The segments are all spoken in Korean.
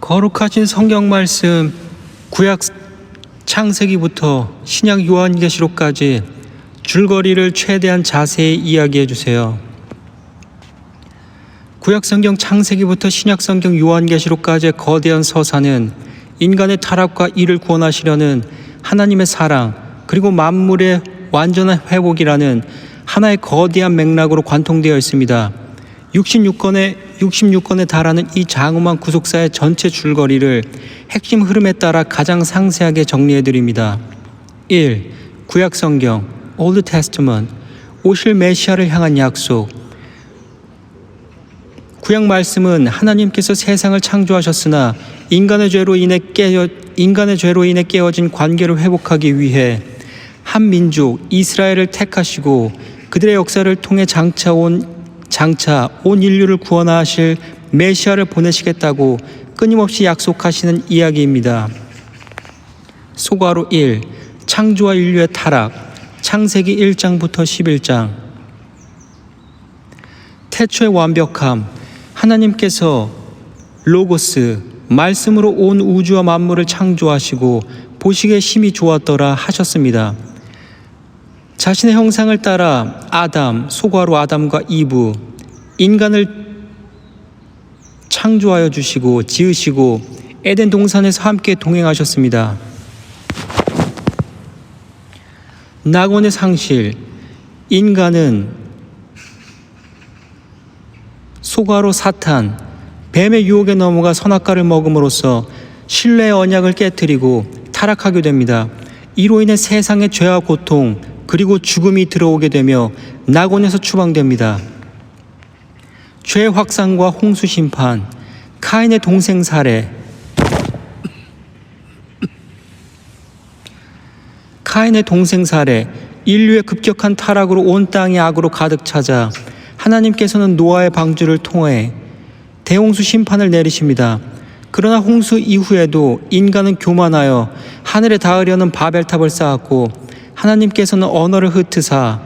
거룩하신 성경 말씀 구약 창세기부터 신약 요한계시록까지 줄거리를 최대한 자세히 이야기해 주세요. 구약 성경 창세기부터 신약 성경 요한계시록까지의 거대한 서사는 인간의 타락과 이를 구원하시려는 하나님의 사랑, 그리고 만물의 완전한 회복이라는 하나의 거대한 맥락으로 관통되어 있습니다. 66권에 달하는 이 장엄한 구속사의 전체 줄거리를 핵심 흐름에 따라 가장 상세하게 정리해 드립니다. 1. 구약 성경 Old Testament, 오실 메시아를 향한 약속. 구약 말씀은 하나님께서 세상을 창조하셨으나 인간의 죄로 인해 깨어진 관계를 회복하기 위해 한 민족 이스라엘을 택하시고 그들의 역사를 통해 장차 온 인류를 구원하실 메시아를 보내시겠다고 끊임없이 약속하시는 이야기입니다. 소가로 1. 창조와 인류의 타락, 창세기 1장부터 11장. 태초의 완벽함, 하나님께서 로고스, 말씀으로 온 우주와 만물을 창조하시고 보시기에 심히 좋았더라 하셨습니다. 자신의 형상을 따라 아담, 소가로 아담과 이브, 인간을 창조하여 주시고 지으시고 에덴 동산에서 함께 동행하셨습니다. 낙원의 상실, 인간은 소가로 사탄, 뱀의 유혹에 넘어가 선악과를 먹음으로써 신뢰의 언약을 깨뜨리고 타락하게 됩니다. 이로 인해 세상에 죄와 고통 그리고 죽음이 들어오게 되며 낙원에서 추방됩니다. 죄 확산과 홍수 심판, 카인의 동생 살해. 카인의 동생 살해, 인류의 급격한 타락으로 온 땅이 악으로 가득 차자 하나님께서는 노아의 방주를 통해 대홍수 심판을 내리십니다. 그러나 홍수 이후에도 인간은 교만하여 하늘에 닿으려는 바벨탑을 쌓았고 하나님께서는 언어를 흩으시사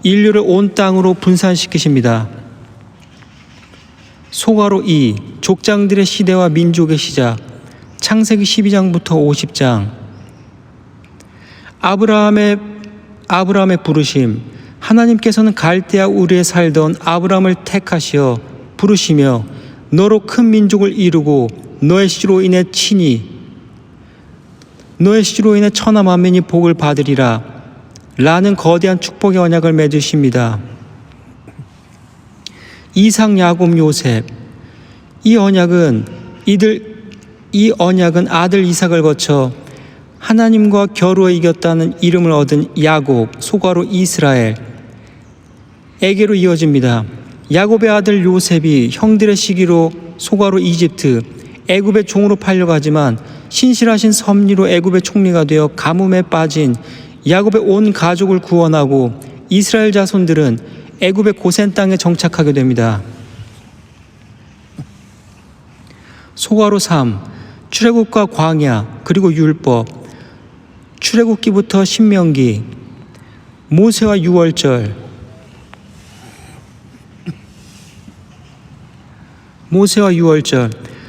인류를 온 땅으로 분산시키십니다. 소가로 2. 족장들의 시대와 민족의 시작, 창세기 12장부터 50장. 아브라함의 부르심, 하나님께서는 갈대아 우르에 살던 아브라함을 택하시어 부르시며 너로 큰 민족을 이루고 너의 씨로 인해 천하 만민이 복을 받으리라 라는 거대한 축복의 언약을 맺으십니다. 이삭, 야곱, 요셉. 이 언약은 아들 이삭을 거쳐 하나님과 겨루어 이겼다는 이름을 얻은 야곱, 소가로 이스라엘 에게로 이어집니다. 야곱의 아들 요셉이 형들의 시기로 소가로 이집트, 애굽의 종으로 팔려가지만 신실하신 섭리로 애굽의 총리가 되어 가뭄에 빠진 야곱의 온 가족을 구원하고 이스라엘 자손들은 애굽의 고센 땅에 정착하게 됩니다. 소가로 3. 출애굽과 광야 그리고 율법. 출애굽기부터 신명기. 모세와 유월절.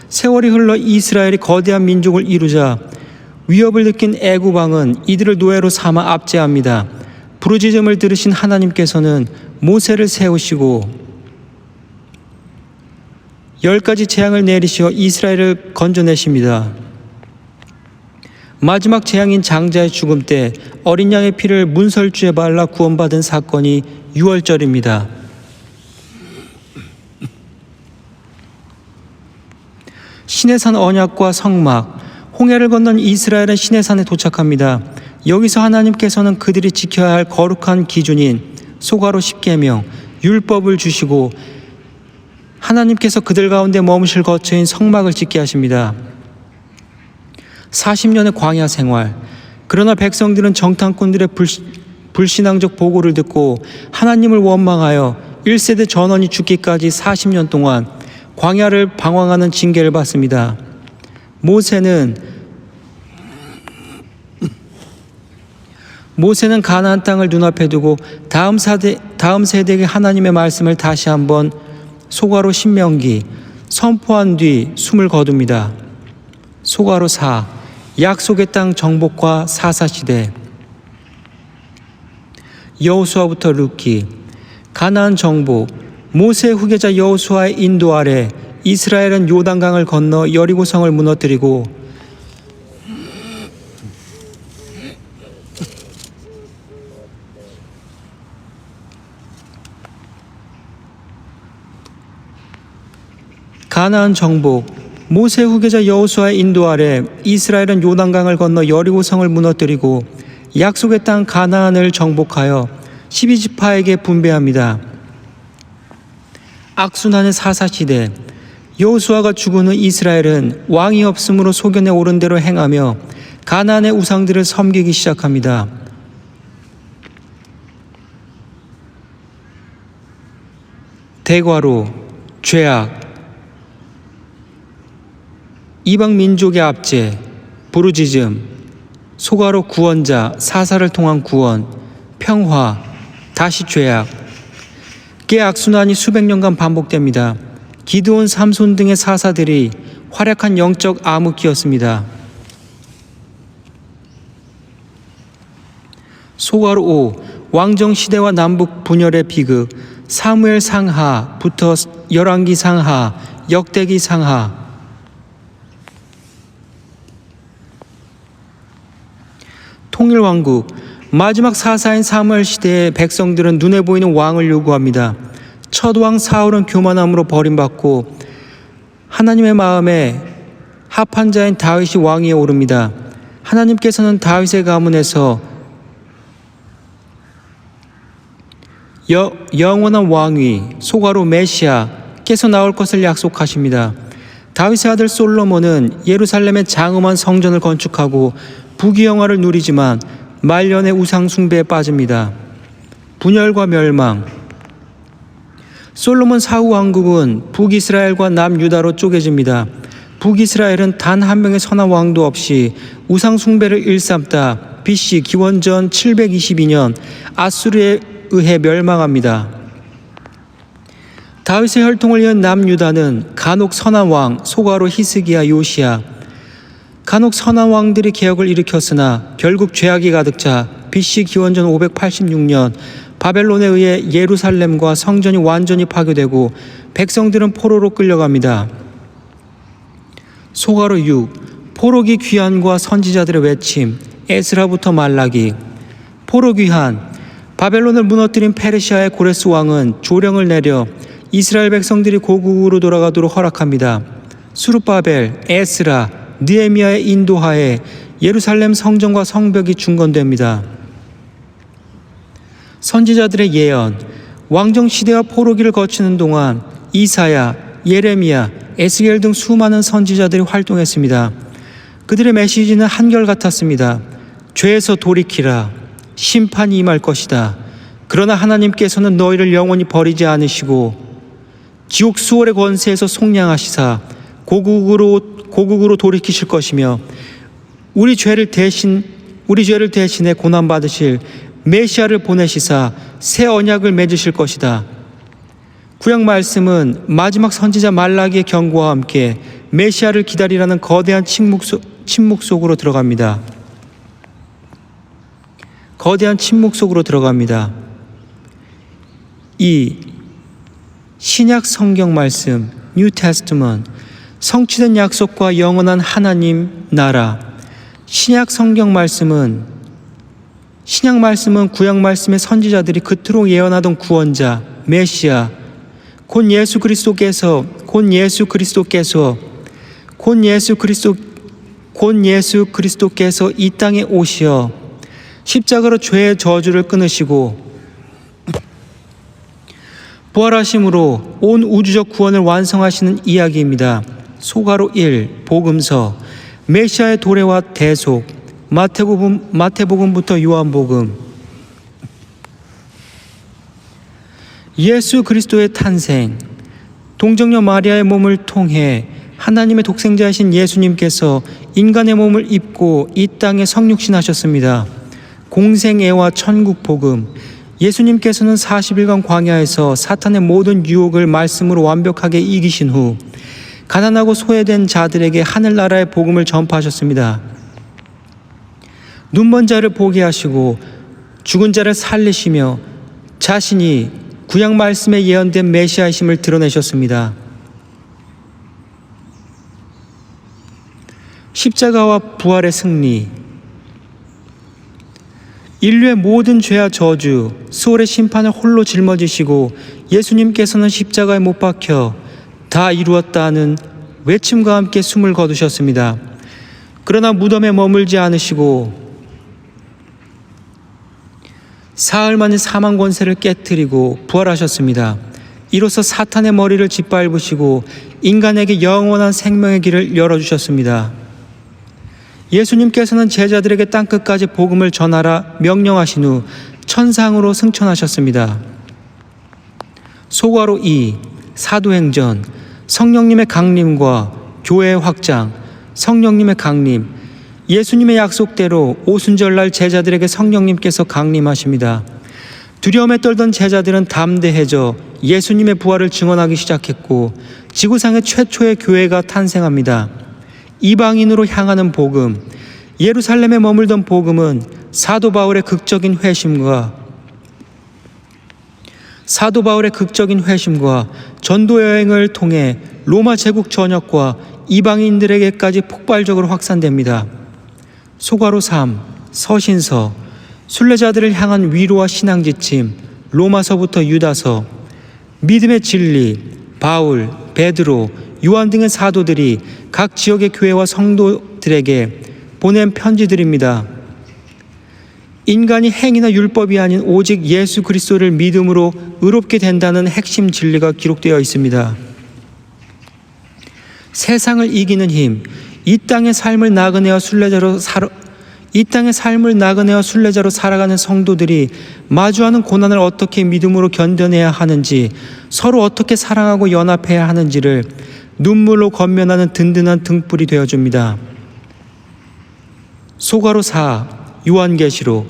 세월이 흘러 이스라엘이 거대한 민족을 이루자 위협을 느낀 애굽 왕은 이들을 노예로 삼아 압제합니다. 부르짖음을 들으신 하나님께서는 모세를 세우시고 10가지 재앙을 내리시어 이스라엘을 건져내십니다. 마지막 재앙인 장자의 죽음 때 어린 양의 피를 문설주에 발라 구원받은 사건이 유월절입니다. 시내산 언약과 성막. 홍해를 건넌 이스라엘은 시내산에 도착합니다. 여기서 하나님께서는 그들이 지켜야 할 거룩한 기준인 소가로 10계명, 율법을 주시고 하나님께서 그들 가운데 머무실 거처인 성막을 짓게 하십니다. 40년의 광야 생활. 그러나 백성들은 정탐꾼들의 불신앙적 보고를 듣고 하나님을 원망하여 1세대 전원이 죽기까지 40년 동안 광야를 방황하는 징계를 받습니다. 모세는 가나안 땅을 눈앞에 두고 다음 세대에게 하나님의 말씀을 다시 한번 소가로 신명기, 선포한 뒤 숨을 거둡니다. 소가로 4. 약속의 땅 정복과 사사시대. 여호수아부터 룻기. 가나안 정복. 모세 후계자 여호수아의 인도 아래 이스라엘은 요단강을 건너 여리고성을 무너뜨리고 가나안 정복. 모세 후계자 여호수아의 인도 아래 이스라엘은 요단강을 건너 여리고성을 무너뜨리고 약속의 땅 가나안을 정복하여 12지파에게 분배합니다. 악순환의 사사시대. 여호수아가 죽은 후 이스라엘은 왕이 없으므로 소견에 오른 대로 행하며 가나안의 우상들을 섬기기 시작합니다. 대과로, 죄악, 이방 민족의 압제, 부르짖음, 소가로 구원자, 사사를 통한 구원, 평화, 다시 죄악. 꽤 악순환이 수백 년간 반복됩니다. 기드온, 삼손 등의 사사들이 활약한 영적 암흑기였습니다. 소가로 5. 왕정시대와 남북 분열의 비극. 사무엘 상하부터 열왕기 상하, 역대기 상하. 통일왕국. 마지막 사사인 사무엘 시대의 백성들은 눈에 보이는 왕을 요구합니다. 첫 왕 사울은 교만함으로 버림받고 하나님의 마음에 합한 자인 다윗이 왕위에 오릅니다. 하나님께서는 다윗의 가문에서 영원한 왕위, 소가로 메시아께서 나올 것을 약속하십니다. 다윗의 아들 솔로몬은 예루살렘에 장엄한 성전을 건축하고 부귀영화를 누리지만 말년의 우상 숭배에 빠집니다. 분열과 멸망. 솔로몬 사후 왕국은 북이스라엘과 남유다로 쪼개집니다. 북이스라엘은 단 한 명의 선한 왕도 없이 우상 숭배를 일삼다 BC 기원전 722년 아수르에 의해 멸망합니다. 다윗의 혈통을 이은 남유다는 간혹 선한 왕 소가로 히스기야 요시야, 간혹 선한 왕들이 개혁을 일으켰으나 결국 죄악이 가득 차 BC 기원전 586년 바벨론에 의해 예루살렘과 성전이 완전히 파괴되고 백성들은 포로로 끌려갑니다. 소가로 6. 포로 귀환과 선지자들의 외침. 에스라부터 말라기. 포로 귀환. 바벨론을 무너뜨린 페르시아의 고레스 왕은 조령을 내려 이스라엘 백성들이 고국으로 돌아가도록 허락합니다. 수룹바벨, 에스라, 느헤미야의 인도하에 예루살렘 성전과 성벽이 중건됩니다. 선지자들의 예언. 왕정 시대와 포로기를 거치는 동안 이사야, 예레미야, 에스겔 등 수많은 선지자들이 활동했습니다. 그들의 메시지는 한결같았습니다. 죄에서 돌이키라. 심판이 임할 것이다. 그러나 하나님께서는 너희를 영원히 버리지 않으시고 지옥 수월의 권세에서 속량하시사 고국으로 돌이키실 것이며 우리 죄를 대신해 고난 받으실 메시아를 보내시사 새 언약을 맺으실 것이다. 구약 말씀은 마지막 선지자 말라기의 경고와 함께 메시아를 기다리라는 거대한 침묵 속으로 들어갑니다. 거대한 침묵 속으로 들어갑니다. 2. 신약 성경 말씀 New Testament. 성취된 약속과 영원한 하나님 나라. 신약 말씀은 구약 말씀의 선지자들이 그토록 예언하던 구원자 메시아 곧 예수 그리스도께서 이 땅에 오시어 십자가로 죄의 저주를 끊으시고 부활하심으로 온 우주적 구원을 완성하시는 이야기입니다. 소가로 1. 복음서. 메시아의 도래와 대속. 마태복음부터 요한복음. 예수 그리스도의 탄생. 동정녀 마리아의 몸을 통해 하나님의 독생자이신 예수님께서 인간의 몸을 입고 이 땅에 성육신하셨습니다. 공생애와 천국 복음. 예수님께서는 40일간 광야에서 사탄의 모든 유혹을 말씀으로 완벽하게 이기신 후 가난하고 소외된 자들에게 하늘나라의 복음을 전파하셨습니다. 눈먼 자를 보게 하시고 죽은 자를 살리시며 자신이 구약 말씀에 예언된 메시아이심을 드러내셨습니다. 십자가와 부활의 승리, 인류의 모든 죄와 저주, 수월의 심판을 홀로 짊어지시고 예수님께서는 십자가에 못 박혀 다 이루었다는 외침과 함께 숨을 거두셨습니다. 그러나 무덤에 머물지 않으시고 사흘 만에 사망 권세를 깨뜨리고 부활하셨습니다. 이로써 사탄의 머리를 짓밟으시고 인간에게 영원한 생명의 길을 열어주셨습니다. 예수님께서는 제자들에게 땅끝까지 복음을 전하라 명령하신 후 천상으로 승천하셨습니다. 소가로 2, 사도행전, 성령님의 강림과 교회의 확장, 성령님의 강림, 예수님의 약속대로 오순절날 제자들에게 성령님께서 강림하십니다. 두려움에 떨던 제자들은 담대해져 예수님의 부활을 증언하기 시작했고 지구상의 최초의 교회가 탄생합니다. 이방인으로 향하는 복음, 예루살렘에 머물던 복음은 사도 바울의 극적인 회심과 전도 여행을 통해 로마 제국 전역과 이방인들에게까지 폭발적으로 확산됩니다. 소가로 3, 서신서, 순례자들을 향한 위로와 신앙 지침, 로마서부터 유다서, 믿음의 진리, 바울, 베드로, 요한 등의 사도들이 각 지역의 교회와 성도들에게 보낸 편지들입니다. 인간이 행위나 율법이 아닌 오직 예수 그리스도를 믿음으로 의롭게 된다는 핵심 진리가 기록되어 있습니다. 세상을 이기는 힘, 이 땅의 삶을 나그네와 순례자로 살아가는 성도들이 마주하는 고난을 어떻게 믿음으로 견뎌내야 하는지, 서로 어떻게 사랑하고 연합해야 하는지를 눈물로 건면하는 든든한 등불이 되어줍니다. 소가로 4, 요한계시록,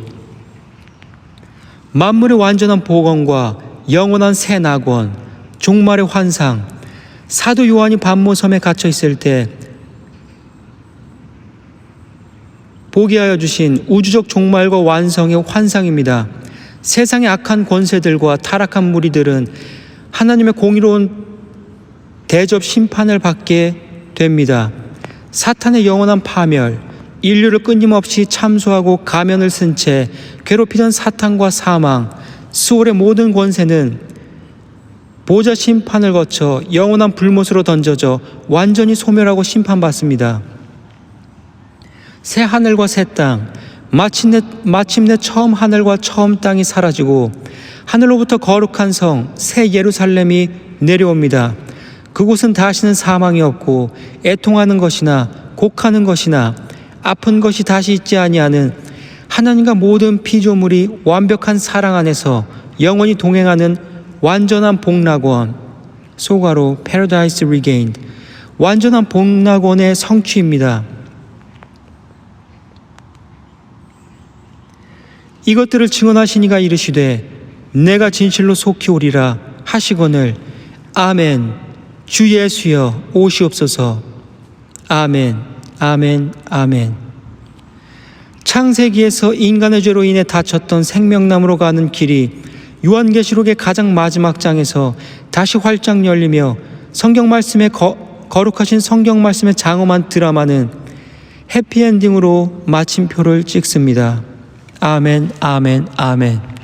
만물의 완전한 복원과 영원한 새 낙원, 종말의 환상, 사도 요한이 반모섬에 갇혀 있을 때 보게 하여 주신 우주적 종말과 완성의 환상입니다. 세상의 악한 권세들과 타락한 무리들은 하나님의 공의로운 대접 심판을 받게 됩니다. 사탄의 영원한 파멸, 인류를 끊임없이 참소하고 가면을 쓴 채 괴롭히던 사탄과 사망, 수월의 모든 권세는 보좌 심판을 거쳐 영원한 불못으로 던져져 완전히 소멸하고 심판받습니다. 새 하늘과 새 땅, 마침내 처음 하늘과 처음 땅이 사라지고 하늘로부터 거룩한 성, 새 예루살렘이 내려옵니다. 그곳은 다시는 사망이 없고 애통하는 것이나 곡하는 것이나 아픈 것이 다시 있지 아니하는 하나님과 모든 피조물이 완벽한 사랑 안에서 영원히 동행하는 완전한 복락원, 소가로 Paradise Regained, 완전한 복락원의 성취입니다. 이것들을 증언하시니가 이르시되 내가 진실로 속히 오리라 하시거늘 아멘. 주 예수여 오시옵소서. 아멘, 아멘, 아멘. 창세기에서 인간의 죄로 인해 닫혔던 생명나무로 가는 길이 요한계시록의 가장 마지막 장에서 다시 활짝 열리며 성경 말씀에 거룩하신 성경 말씀의 장엄한 드라마는 해피엔딩으로 마침표를 찍습니다. 아멘, 아멘, 아멘.